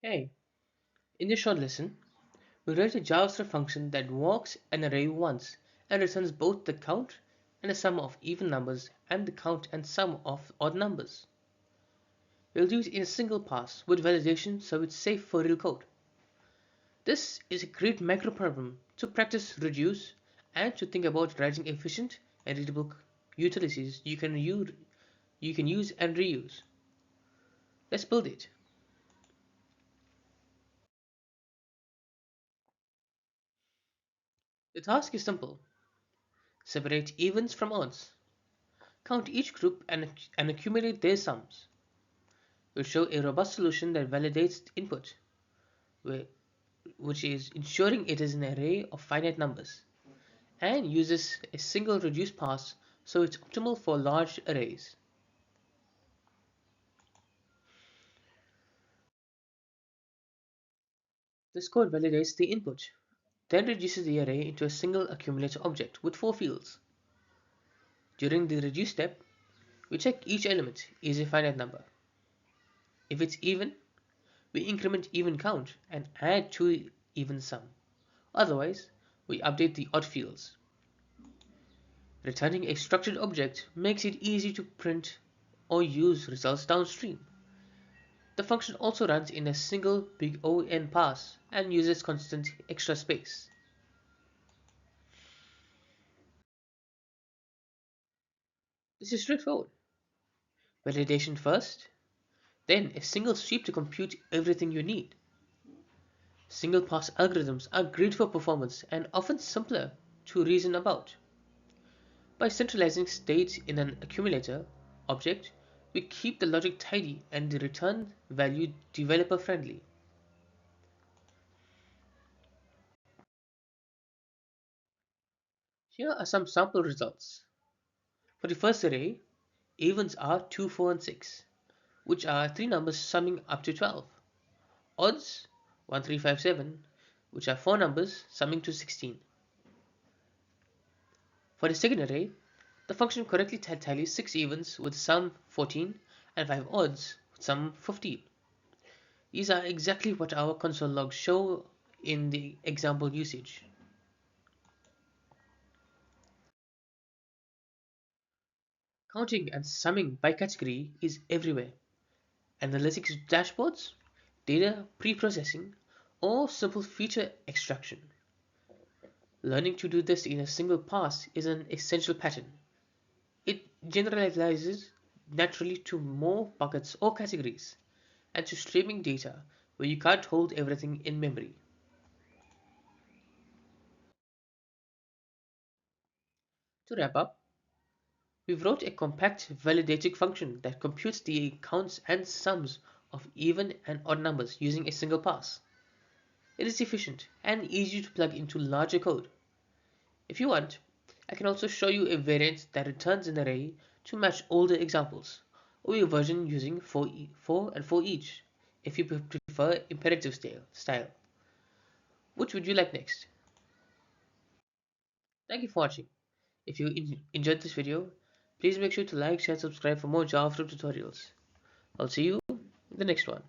Hey, in this short lesson, we write a JavaScript function that walks an array once and returns both the count and the sum of even numbers and the count and sum of odd numbers. We'll do it in a single pass with validation so it's safe for real code. This is a great macro problem to practice reduce and to think about writing efficient and readable utilities you can use and reuse. Let's build it. The task is simple. Separate evens from odds. Count each group and accumulate their sums. We'll show a robust solution that validates input, which is ensuring it is an array of finite numbers, and uses a single reduce pass so it's optimal for large arrays. This code validates the input, then reduces the array into a single accumulator object with 4 fields. During the reduce step, we check each element is a finite number. If it's even, we increment even count and add to even sum. Otherwise, we update the odd fields. Returning a structured object makes it easy to print or use results downstream. The function also runs in a single big O(n) pass and uses constant extra space. This is straightforward. Validation first, then a single sweep to compute everything you need. Single pass algorithms are great for performance and often simpler to reason about. By centralizing state in an accumulator object, we keep the logic tidy and the return value developer friendly. Here are some sample results. For the first array, evens are 2, 4, and 6, which are three numbers summing up to 12. Odds 1, 3, 5, 7, which are four numbers summing to 16. For the second array, the function correctly tallies 6 evens with sum 14 and 5 odds with sum 15. These are exactly what our console logs show in the example usage. Counting and summing by category is everywhere. Analytics dashboards, data pre-processing, or simple feature extraction. Learning to do this in a single pass is an essential pattern. It generalizes naturally to more buckets or categories, and to streaming data where you can't hold everything in memory. To wrap up, we've wrote a compact validating function that computes the counts and sums of even and odd numbers using a single pass. It is efficient and easy to plug into larger code. If you want, I can also show you a variant that returns an array to match older examples, or a version using for and for each, if you prefer imperative style. Which would you like next? Thank you for watching. If you enjoyed this video, please make sure to like, share, and subscribe for more JavaScript tutorials. I'll see you in the next one.